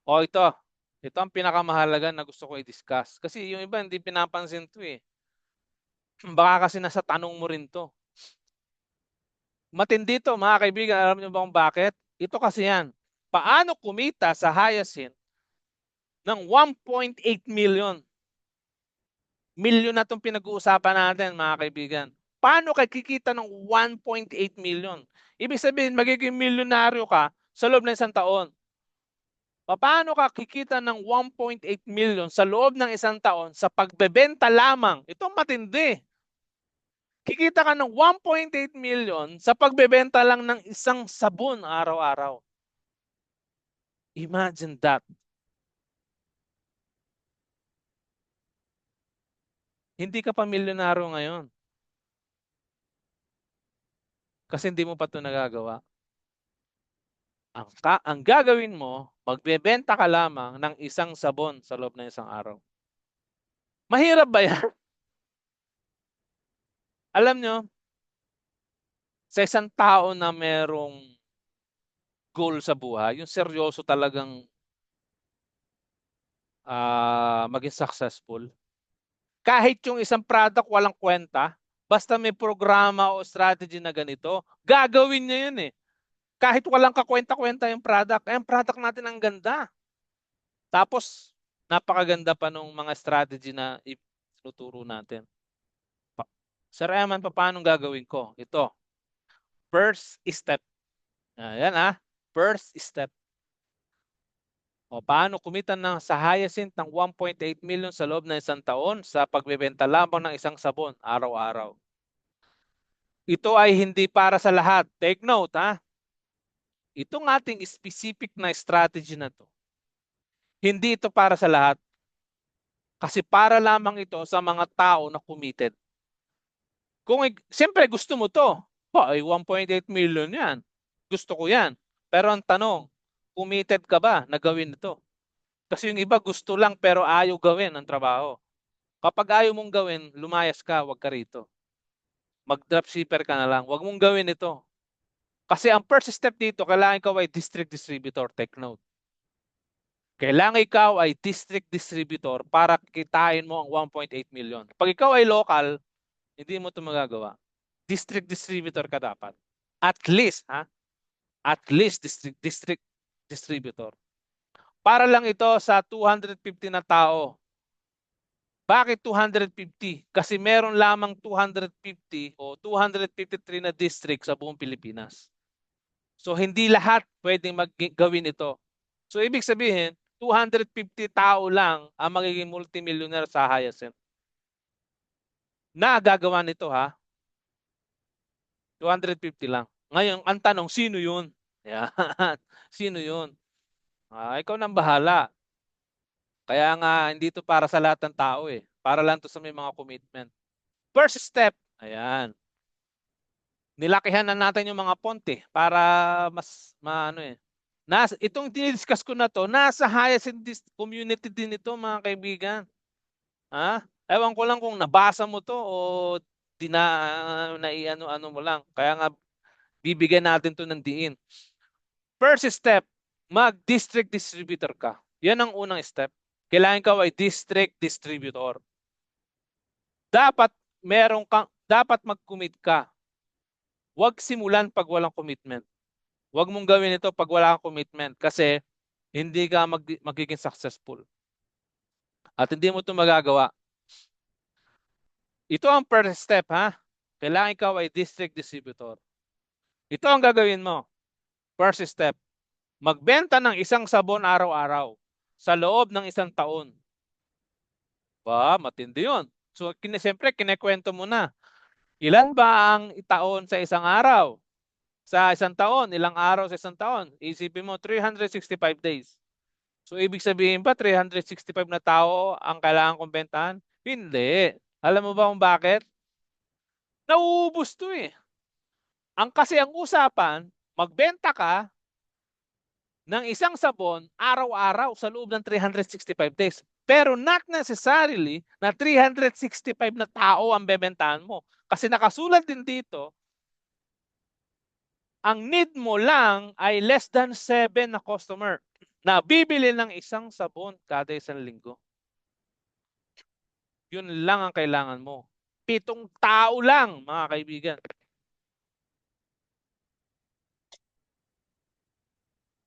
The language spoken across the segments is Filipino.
O ito. Ito ang pinakamahalaga na gusto ko i-discuss. Kasi yung iba hindi pinapansin to eh. Baka kasi nasa tanong mo rin to. Matindi to mga kaibigan. Alam niyo ba kung bakit? Ito kasi yan. Paano kumita sa Hyacinth ng 1.8 million? Milyon na itong pinag-uusapan natin mga kaibigan. Paano ka kikita ng 1.8 million? Ibig sabihin, magiging milyonaryo ka sa loob ng isang taon. Paano ka kikita ng 1.8 million sa loob ng isang taon sa pagbebenta lamang? Ito matindi. Kikita ka ng 1.8 million sa pagbebenta lang ng isang sabon araw-araw. Imagine that. Hindi ka pa milyonaryo ngayon kasi hindi mo pa ito nagagawa. Ang gagawin mo, magbebenta ka lamang ng isang sabon sa loob ng isang araw. Mahirap ba yan? Alam nyo, sa isang tao na merong goal sa buhay, yung seryoso talagang maging successful, kahit yung isang product walang kwenta, basta may programa o strategy na ganito, gagawin niya yun eh. Kahit walang kakwenta-kwenta yung product, ang product natin ang ganda. Tapos, napakaganda pa nung mga strategy na ituturo natin. Sir Eman, paano gagawin ko? Ito, first step. Ayan first step. O paano kumita sa Hyacinth ng 1.8 million sa loob ng isang taon sa pagbebenta lamang ng isang sabon araw-araw. Ito ay hindi para sa lahat. Take note Itong ating specific na strategy na to, hindi ito para sa lahat. Kasi para lamang ito sa mga tao na committed. Siyempre gusto mo to. Ay 1.8 million yan. Gusto ko yan. Pero ang tanong, committed ka ba na gawin ito? Kasi yung iba gusto lang pero ayaw gawin ang trabaho. Kapag ayaw mong gawin, lumayas ka, wag ka rito. Mag-dropshipper ka na lang. Wag mong gawin ito. Kasi ang first step dito, kailangan ikaw ay district distributor. Take note. Kailangan ikaw ay district distributor para kitain mo ang 1.8 million. Pag ikaw ay local, hindi mo ito magagawa. District distributor ka dapat. At least, At least district distributor. Para lang ito sa 250 na tao. Bakit 250? Kasi meron lamang 250 o 253 na district sa buong Pilipinas. So hindi lahat pwedeng gawin ito. So ibig sabihin, 250 tao lang ang magiging multimillionaire sa Hyacinth. Na gagawa nito 250 lang. Ngayon, ang tanong, sino yun? Yan. Sino yun? Ikaw nang bahala. Kaya nga, hindi to para sa lahat ng tao eh. Para lang to sa may mga commitment. First step, ayan. Nilakihan na natin yung mga fonte para mas maano eh. Itong dinidiscuss ko na to, nasa Hyacinth community din ito mga kaibigan. Ewan ko lang kung nabasa mo to o naiano-ano mo lang. Kaya nga bibigyan natin to ng diin. First step, mag-district distributor ka. Yan ang unang step. Kailangan ka ay district distributor. Dapat mag-commit ka. Huwag simulan pag walang commitment. Huwag mong gawin ito pag wala kang commitment kasi hindi ka magiging successful. At hindi mo ito magagawa. Ito ang first step Kailangan ikaw ay district distributor. Ito ang gagawin mo. First step. Magbenta ng isang sabon araw-araw sa loob ng isang taon. Matindi yun. So, siyempre, kinekwento mo na. Ilan ba ang taon sa isang araw? Sa isang taon, ilang araw sa isang taon? Isipin mo, 365 days. So, ibig sabihin pa, 365 na tao ang kailangan kong bentahan? Hindi. Alam mo ba kung bakit? Nauubos to eh. Kasi ang usapan, magbenta ka ng isang sabon araw-araw sa loob ng 365 days. Pero not necessarily na 365 na tao ang bebentahan mo. Kasi nakasulat din dito, ang need mo lang ay less than 7 na customer. na bibili ng isang sabon kada isang linggo. Yun lang ang kailangan mo. 7 tao lang, mga kaibigan.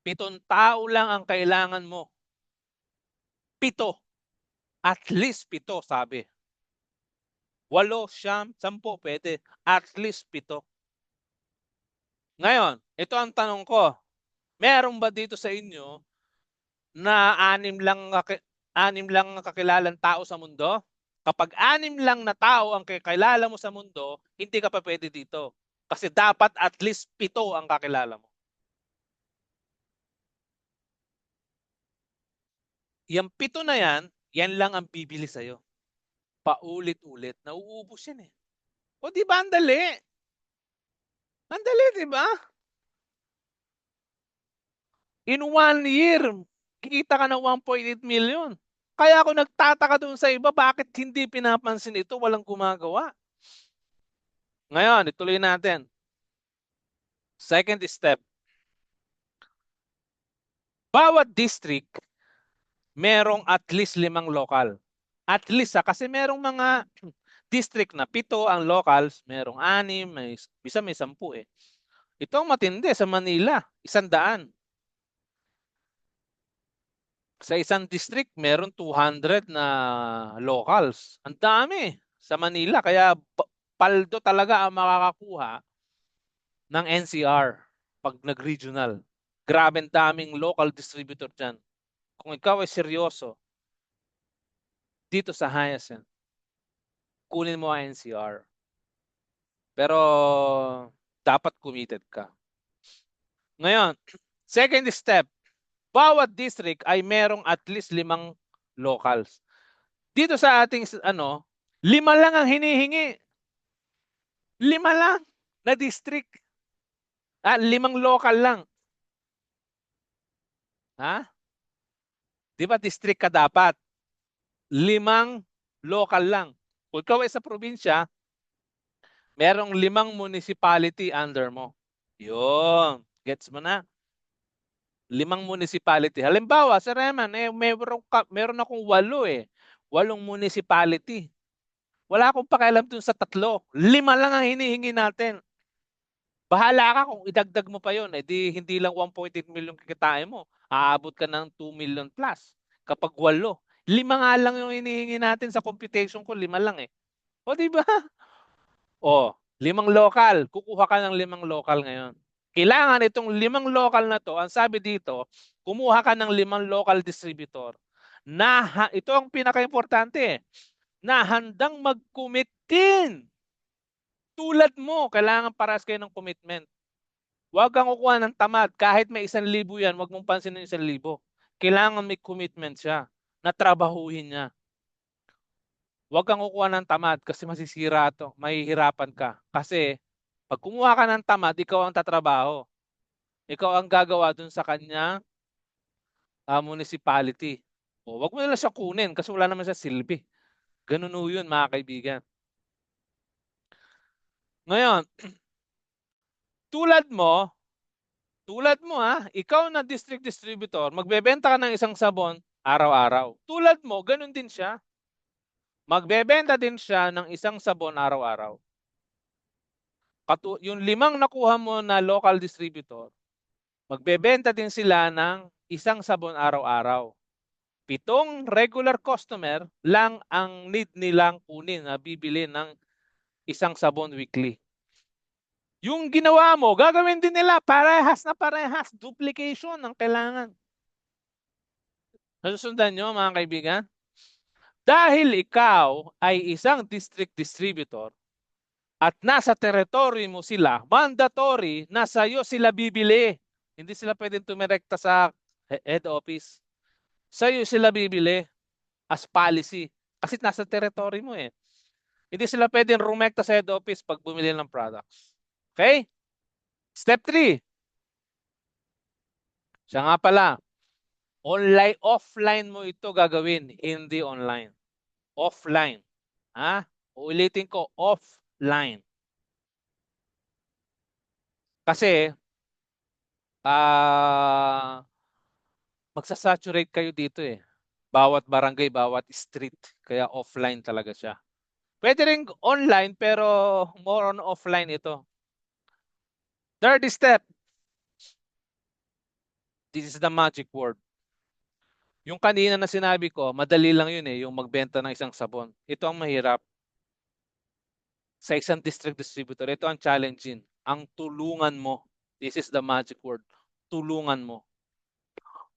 7 tao lang ang kailangan mo. 7. At least 7, sabi. 8, 9, 10, pwede. At least 7. Ngayon, ito ang tanong ko. Meron ba dito sa inyo na 6 lang kakilalang tao sa mundo? Kapag 6 lang na tao ang kakilala mo sa mundo, hindi ka pa pwede dito. Kasi dapat at least 7 ang kakilala mo. Yung 7 na yan lang ang bibili sa'yo. Paulit-ulit. Nauubos yan eh. O di ba, ang dali? Ang dali, di ba? In 1 year, kikita ka ng 1.8 million. Kaya ako nagtataka doon sa iba, bakit hindi pinapansin ito, walang gumagawa. Ngayon, ituloy natin. Second step. Bawat district, merong at least 5 local. At least kasi merong mga district na 7 ang locals, merong 6, may 10 eh. Ito ang matindi sa Manila, 100. Sa isang district, meron 200 na locals. Ang dami sa Manila. Kaya paldo talaga ang makakakuha ng NCR pag nag-regional. Grabe ang daming local distributor dyan. Kung ikaw ay seryoso dito sa Hyacinth, kunin mo ang NCR. Pero dapat committed ka. Ngayon, second step, bawat district ay merong at least 5 locals. Dito sa ating 5 lang ang hinihingi. 5 lang na district. 5 local lang. Ha? Di ba district ka dapat? 5 local lang. Kung ikaw ay sa probinsya, merong 5 municipality under mo. Yun. Gets mo na? 5 municipality. Halimbawa, sa Reman, meron akong 8 eh. 8 municipality. Wala akong pakialam dun sa 3. 5 lang ang hinihingi natin. Bahala ka kung idagdag mo pa yun. Di hindi lang 1.8 million kikitain mo. Aabot ka ng 2 million plus. Kapag 8. 5 nga lang yung hinihingi natin sa computation ko. 5 lang eh. O di ba? O, 5 local. Kukuha ka ng 5 local ngayon. Kailangan itong 5 local na to, ang sabi dito, kumuha ka ng 5 local distributor na, ito ang pinaka-importante, na handang mag-commit din. Tulad mo, kailangan paras kayo ng commitment. Huwag kang kukuha ng tamad. Kahit may 1,000 yan, huwag mong pansin ng 1,000. Kailangan may commitment siya na trabahuhin niya. Huwag kang kukuha ng tamad kasi masisira ito. Mahihirapan ka. Kasi pag kumuha ka ng tamad, ikaw ang tatrabaho. Ikaw ang gagawa dun sa kanya municipality. O, wag mo nila siya kunin kasi wala naman siya silbi. Ganun o yun, mga kaibigan. Ngayon, tulad mo ikaw na district distributor, magbebenta ka ng isang sabon araw-araw. Tulad mo, ganun din siya. Magbebenta din siya ng isang sabon araw-araw. Yung 5 nakuha mo na local distributor, magbebenta din sila ng isang sabon araw-araw. 7 regular customer lang ang need nilang kunin na bibili ng isang sabon weekly. Yung ginawa mo, gagawin din nila parehas na parehas. Duplication ang kailangan. Nasusundan nyo, mga kaibigan? Dahil ikaw ay isang district distributor at nasa territory mo sila, mandatory na sa'yo sila bibili. Hindi sila pwedeng tumirekta sa head office. Sa'yo sila bibili as policy. Kasi nasa territory mo eh. Hindi sila pwedeng rumekta sa head office pag bumili ng products. Okay? Step 3. Siya nga pala, offline mo ito gagawin, hindi online. Offline. Ha? Uulitin ko, offline. Kasi, magsasaturate kayo dito eh. Bawat barangay, bawat street. Kaya offline talaga siya. Pwede rin online pero more on offline ito. Third step. This is the magic word. Yung kanina na sinabi ko, madali lang yun eh, yung magbenta ng isang sabon. Ito ang mahirap. Sa isang district distributor, ito ang challenging. Ang tulungan mo. This is the magic word. Tulungan mo.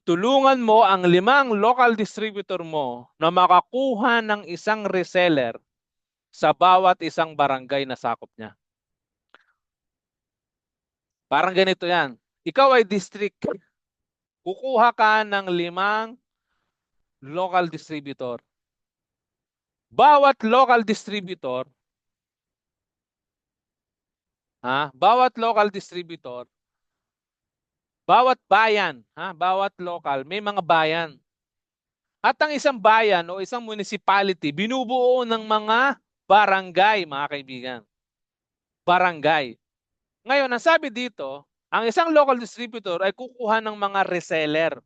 Tulungan mo ang 5 local distributor mo na makakuha ng isang reseller sa bawat isang barangay na sakop niya. Parang ganito yan. Ikaw ay district. Kukuha ka ng 5 local distributor. Bawat local distributor, bawat local distributor, bawat bayan, bawat local, may mga bayan. At ang isang bayan o isang municipality, binubuo ng mga barangay, mga kaibigan. Barangay. Ngayon, ang sabi dito, ang isang local distributor ay kukuha ng mga reseller.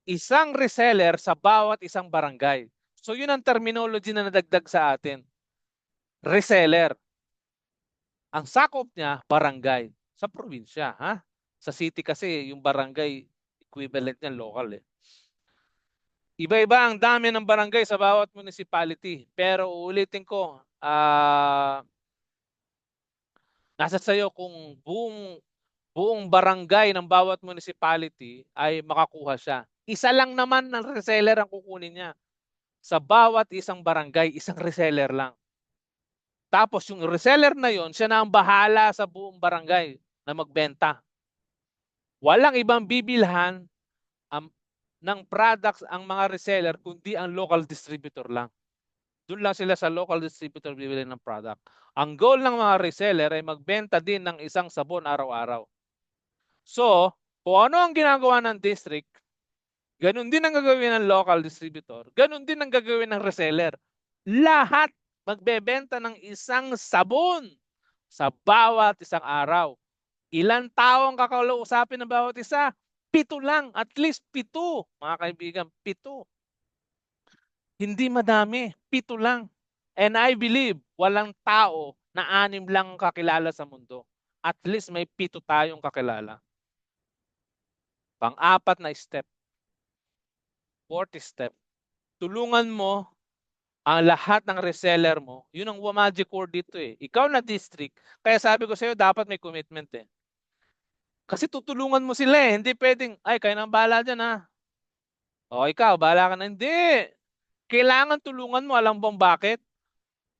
Isang reseller sa bawat isang barangay. So yun ang terminology na nadagdag sa atin. Reseller. Ang sakop niya, barangay. Sa probinsya, Sa city kasi, yung barangay, equivalent niya local eh. Iba-iba ang dami ng barangay sa bawat municipality. Pero uulitin ko, nasa sayo kung buong barangay ng bawat municipality ay makakuha siya. Isa lang naman ng reseller ang kukunin niya. Sa bawat isang barangay, isang reseller lang. Tapos yung reseller na yon, siya na ang bahala sa buong barangay na magbenta. Walang ibang bibilhan ng products ang mga reseller kundi ang local distributor lang. Doon lang sila sa local distributor bibili ng product. Ang goal ng mga reseller ay magbenta din ng isang sabon araw-araw. So, kung ano ang ginagawa ng district, ganun din ang gagawin ng local distributor, ganun din ang gagawin ng reseller. Lahat magbebenta ng isang sabon sa bawat isang araw. Ilan tao ang kakausapin ng bawat isa? 7 lang, at least 7, mga kaibigan, 7. Hindi madami, 7 lang. And I believe, walang tao na 6 lang kakilala sa mundo. At least may 7 tayong kakilala. Pang-apat na step. Fourth step. Tulungan mo ang lahat ng reseller mo. Yun ang magic word dito eh. Ikaw na district. Kaya sabi ko sa'yo, dapat may commitment eh. Kasi tutulungan mo sila eh. Hindi pwedeng, ay, kayo nang bahala dyan ha. O ikaw, bahala ka na. Hindi. Kailangan tulungan mo. Alam mo bakit?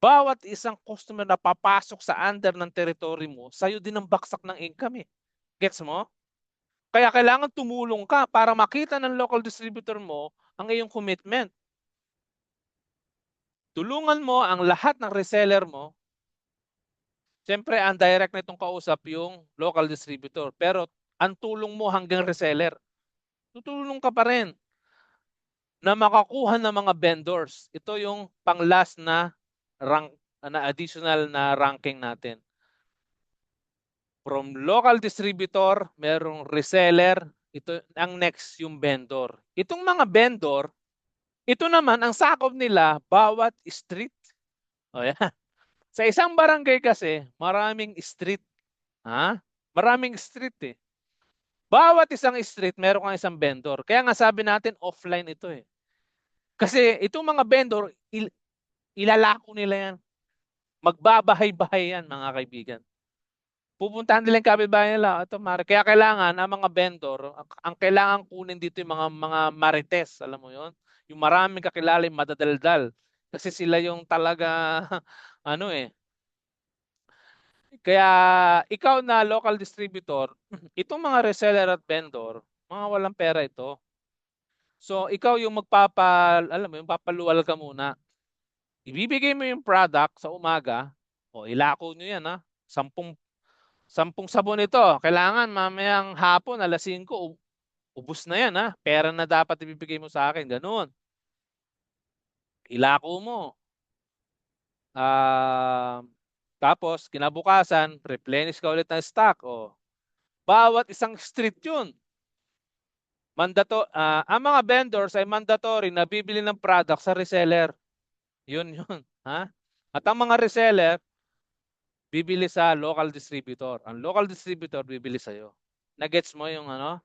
Bawat isang customer na papasok sa under ng territory mo, sa'yo din ang baksak ng income eh. Gets mo? Kaya kailangan tumulong ka para makita ng local distributor mo ang iyong commitment. Tulungan mo ang lahat ng reseller mo. Siyempre, ang direct na itong kausap yung local distributor. Pero ang tulong mo hanggang reseller. Tutulong ka pa rin na makakuha ng mga vendors. Ito yung pang-last na additional na ranking natin. From local distributor, merong reseller, ito ang next yung vendor. Itong mga vendor, ito naman ang sakop nila bawat street. O yan. Sa isang barangay kasi, maraming street. Maraming street eh. Bawat isang street, meron kang isang vendor. Kaya nga sabi natin, offline ito eh. Kasi itong mga vendor, ilalako nila yan. Magbabahay-bahay yan, mga kaibigan. Pupuntahan nila yung kapitbahay nila. Ito, kaya kailangan ang mga vendor, ang kailangan kunin dito yung mga marites, alam mo yon, yung maraming kakilala, yung madadaldal. Kasi sila yung talaga, ano eh. Kaya ikaw na local distributor, itong mga reseller at vendor, mga walang pera ito. So ikaw yung alam mo, yung papaluwal ka muna. Ibibigay mo yung product sa umaga, o ilako nyo yan 10 sabon ito. Kailangan mamayang hapon, 5:00, ubos na yan Pera na dapat ibibigay mo sa akin. Ganun. Ilako mo. Tapos, kinabukasan, replenish ka ulit ng stock. Bawat isang street yun. ang mga vendors ay mandatory na bibili ng product sa reseller. Yun, ha? At ang mga reseller, bibili sa local distributor. Ang local distributor, bibili sa'yo. Nagets mo yung ano?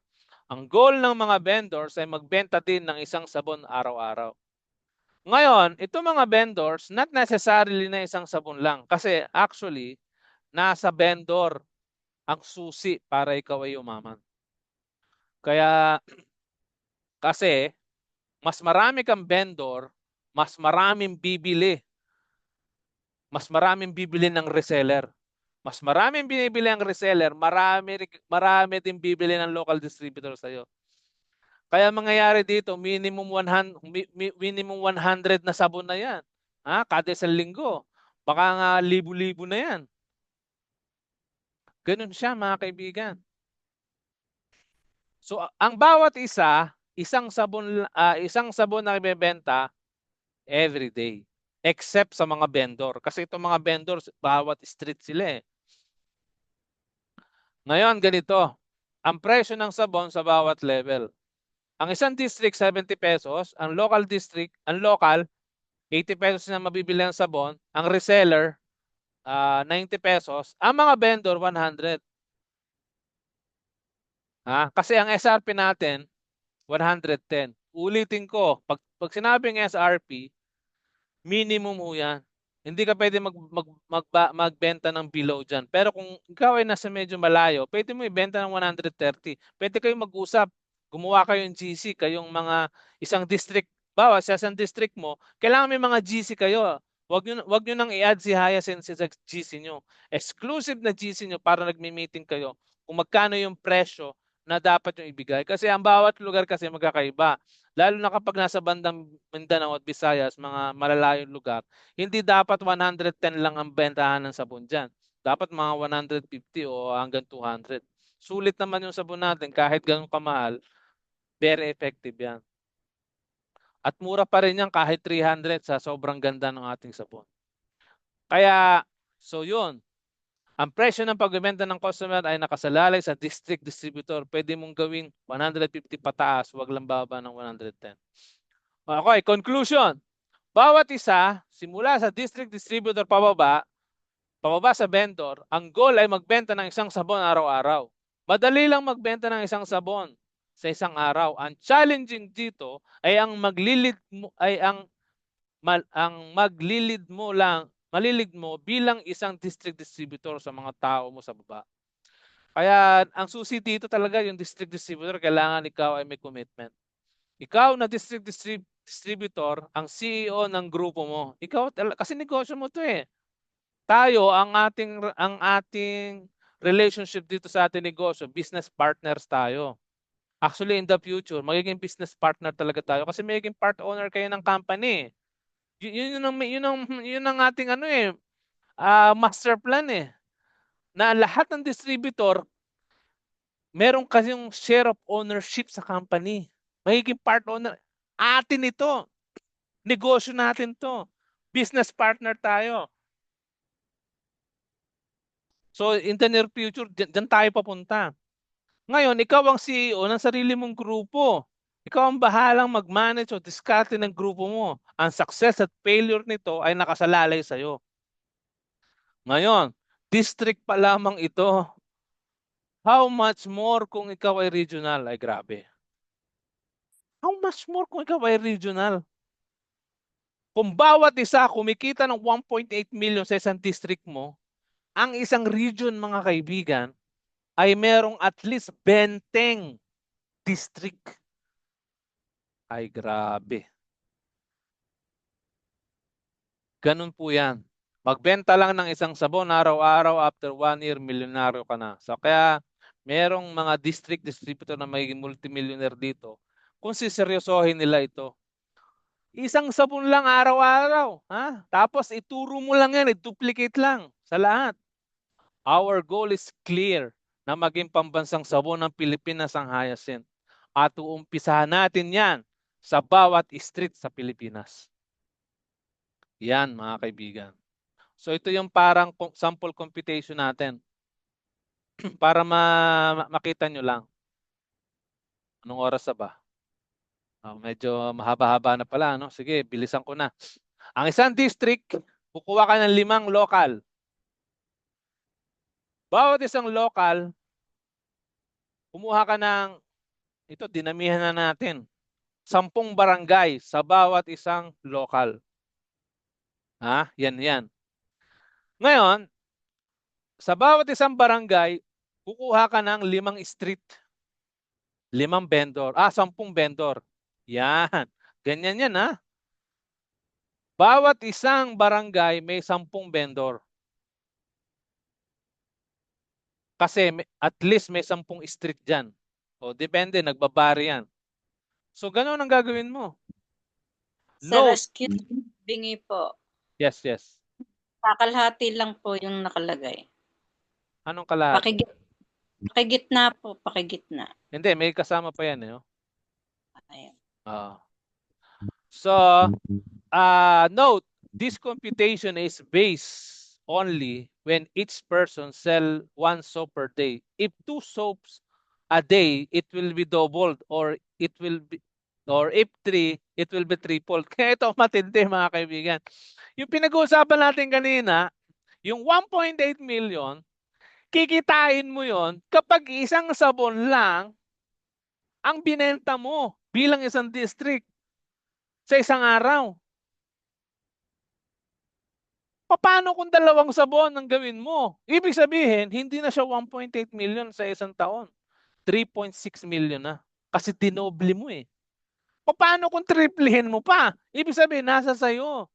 Ang goal ng mga vendors ay magbenta din ng isang sabon araw-araw. Ngayon, itong mga vendors, not necessarily na isang sabon lang. Kasi actually, nasa vendor ang susi para ikaw ay umaman. Kaya, kasi, mas marami kang vendor, mas maraming bibili. Mas maraming bibili ng reseller. Mas maraming binibili ang reseller, marami din bibili ng local distributor sa'yo. Kaya mangyayari dito, minimum 100 na sabon na yan. Kada isang linggo. Baka nga libo-libo na yan. Ganun siya, mga kaibigan. So, ang bawat isang sabon na ibebenta every day. Except sa mga vendor. Kasi itong mga vendors, bawat street sila eh. Ngayon, ganito. Ang presyo ng sabon sa bawat level. Ang isang district, 70 pesos. Ang local, 80 pesos na mabibili ang sabon. Ang reseller, 90 pesos. Ang mga vendor, 100. Kasi ang SRP natin, 110. Ulitin ko, pag sinabing SRP, minimum ho yan. Hindi ka pwede magbenta ng below dyan. Pero kung ikaw ay nasa medyo malayo, pwede mo ibenta ng 130. Pwede kayong mag-usap. Gumawa kayong GC, kayong mga isang district. Bawa sa isang district mo, kailangan may mga GC kayo. Wag nyo nang i-add si Hyacinth sa GC nyo. Exclusive na GC nyo para nagmi-meeting kayo kung magkano yung presyo na dapat yung ibigay. Kasi ang bawat lugar kasi magkakaiba. Lalo na kapag nasa bandang Mindanao at Visayas, mga malalayong lugar, hindi dapat 110 lang ang bentahan ng sabon dyan. Dapat mga 150 o hanggang 200. Sulit naman yung sabon natin kahit ganun kamahal, very effective yan. At mura pa rin yan kahit 300 sa sobrang ganda ng ating sabon. Kaya, so yun. Ang presyo ng pagbebenta ng customer ay nakasalalay sa district distributor. Pwede mong gawing 150 pataas, wag lang baba ng 110. Okay, conclusion. Bawat isa, simula sa district distributor pababa sa vendor, ang goal ay magbenta ng isang sabon araw-araw. Madali lang magbenta ng isang sabon sa isang araw. Ang challenging dito ay ang maglilid mo bilang isang district distributor sa mga tao mo sa baba. Kaya ang susi dito talaga yung district distributor, kailangan ikaw ay may commitment. Ikaw na district distributor, ang CEO ng grupo mo. Ikaw kasi negosyo mo 'to eh. Tayo ang ating relationship dito sa ating negosyo, business partners tayo. Actually in the future, magiging business partner talaga tayo kasi magiging part owner kayo ng company. Yun ang ating master plan eh. Na lahat ng distributor meron kasing share of ownership sa company. Magiging part owner. Atin ito. Negosyo natin to. Business partner tayo. So in the near future, dyan tayo papunta. Ngayon, ikaw ang CEO ng sarili mong grupo. Ikaw ang bahalang mag-manage o diskarte ng grupo mo. Ang success at failure nito ay nakasalalay sa'yo. Ngayon, district pa lamang ito. How much more kung ikaw ay regional? Ay grabe. How much more kung ikaw ay regional? Kung bawat isa kumikita ng 1.8 million sa isang district mo, ang isang region mga kaibigan ay merong at least 20 district. Ay grabe. Ganun po yan. Magbenta lang ng isang sabon araw-araw, after 1 year, milyonaryo ka na. So kaya merong mga district distributor na magiging multimillionaire dito kung siseryosohin nila ito. Isang sabon lang araw-araw. Tapos ituro mo lang yan, i-duplicate lang sa lahat. Our goal is clear na maging pambansang sabon ng Pilipinas ang Hyacinth. At uumpisahan natin yan sa bawat street sa Pilipinas. Yan mga kaibigan. So ito yung parang sample computation natin para makita nyo lang. Anong oras na ba? Medyo mahaba-haba na pala, no? Sige, bilisan ko na. Ang isang district, kukuha ka ng 5 local. Bawat isang local, kumuha ka ng, ito, dinamihan na natin, 10 barangay sa bawat isang local. Yan. Ngayon, sa bawat isang barangay, kukuha ka ng 5 street. 5 vendor. 10 vendor. Yan. Ganyan yan, ha? Bawat isang barangay may 10 vendor. Kasi at least may 10 street dyan. O, depende, nagbabari yan. So, ganun ang gagawin mo. Sa Note. rescue bingi po, Yes. kakalahati lang po yung nakalagay. Anong kalahati? Pakigitna po, pakigitna. Hindi, may kasama pa yan. Oh. Ayan. So, note, this computation is based only when each person sell 1 soap per day. If 2 soaps a day, it will be doubled, or if 3, it will be tripled. Kaya ito matindi, mga kaibigan. Yung pinag-uusapan natin kanina, yung 1.8 million, kikitain mo yon kapag isang sabon lang ang binenta mo bilang isang district sa isang araw. Paano kung 2 sabon ang gawin mo? Ibig sabihin, hindi na siya 1.8 million sa isang taon. 3.6 million na. Kasi tinoble mo eh. Paano kung triplehin mo pa? Ibig sabihin, nasa sayo.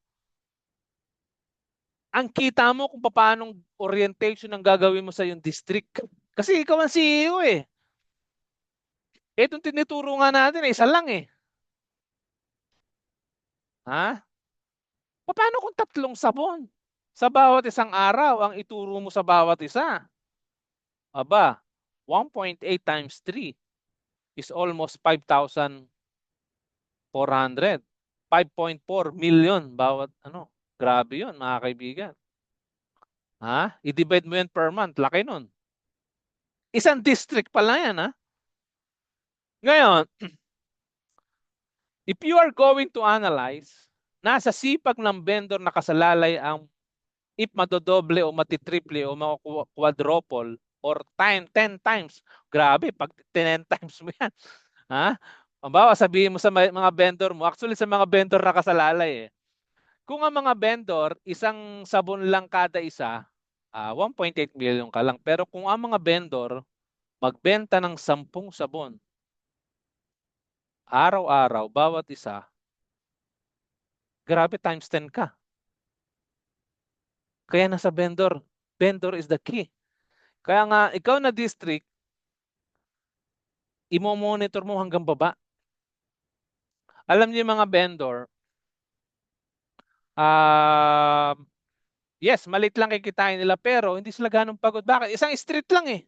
Ang kita mo kung paano orientation ang gagawin mo sa yung district. Kasi ikaw ang CEO eh. Itong tinituro nga natin, isa lang eh. Paano kung 3 sabon? Sa bawat isang araw, ang ituro mo sa bawat isa. Aba, 1.8 times 3 is almost 5,400. 5.4 million bawat ano. Grabe yun, mga kaibigan. I-divide mo yan per month. Laki nun. Isang district pala yan, Ngayon, if you are going to analyze, nasa sipag ng vendor nakasalalay ang if madodoble o matitriple o quadruple or 10 times. Grabe, pag 10 times mo yan. Halimbawa, sabihin mo sa mga vendor mo, actually sa mga vendor nakasalalay eh. Kung ang mga vendor, isang sabon lang kada isa, 1.8 million ka lang. Pero kung ang mga vendor, magbenta ng 10 sabon, araw-araw, bawat isa, grabe, times 10 ka. Kaya nasa vendor. Vendor is the key. Kaya nga, ikaw na district, imo-monitor mo hanggang baba. Alam niyo yung mga vendor, yes, malit lang kikitain nila pero hindi sila ganun pagod. Bakit? Isang street lang eh.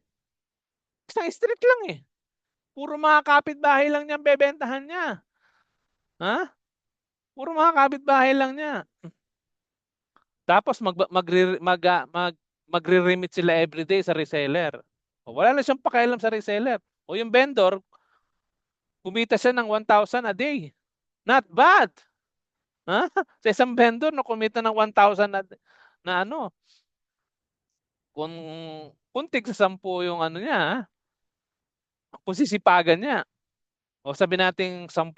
Isang street lang eh. Puro mga kapitbahay lang niya bebentahan niya. Puro mga kapitbahay lang niya. Tapos magre-remit sila everyday sa reseller. Wala na siyang pakialam sa reseller. O yung vendor, kumita siya ng 1,000 a day. Not bad. Sa isang vendor, no, kumita ng 1,000 na ano. Kung tig sa 10 yung ano niya, kung sisipagan niya. O sabi nating 10,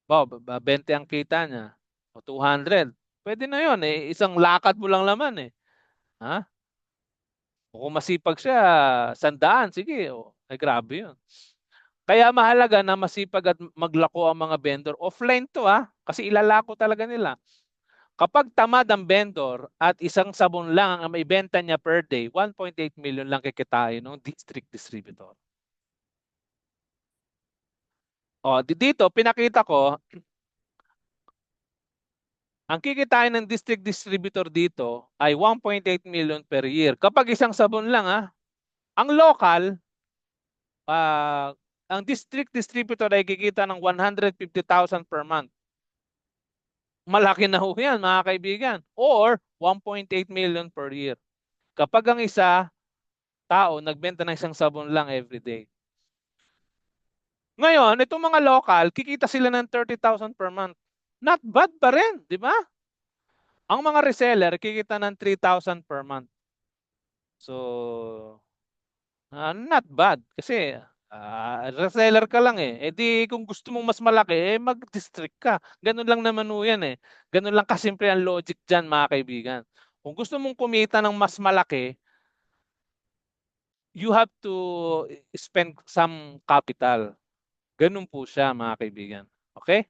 20 ang kita niya. O 200. Pwede na yun eh. Isang lakad mo lang naman eh. O kung masipag siya, 100, sige. Ay grabe yun. Kaya mahalaga na masipag at maglako ang mga vendor. Offline to kasi ilalako talaga nila. Kapag tamad ang vendor at isang sabon lang ang maibenta niya per day, 1.8 million lang kikitain ng district distributor. Dito, pinakita ko, ang kikitain ng district distributor dito ay 1.8 million per year. Kapag isang sabon lang, ang local, ang district distributor ay kikita ng 150,000 per month. Malaki na ho yan, mga kaibigan. Or 1.8 million per year. Kapag ang isa, tao, nagbenta ng isang sabon lang every day. Ngayon, itong mga local, kikita sila ng 30,000 per month. Not bad pa rin, di ba? Ang mga reseller, kikita ng 3,000 per month. So, not bad. Kasi, reseller ka lang eh. E di, kung gusto mong mas malaki, mag-district ka. Ganun lang naman ho yan eh. Ganun lang kasimple ang logic dyan, mga kaibigan. Kung gusto mong kumita ng mas malaki, you have to spend some capital. Ganun po siya, mga kaibigan. Okay?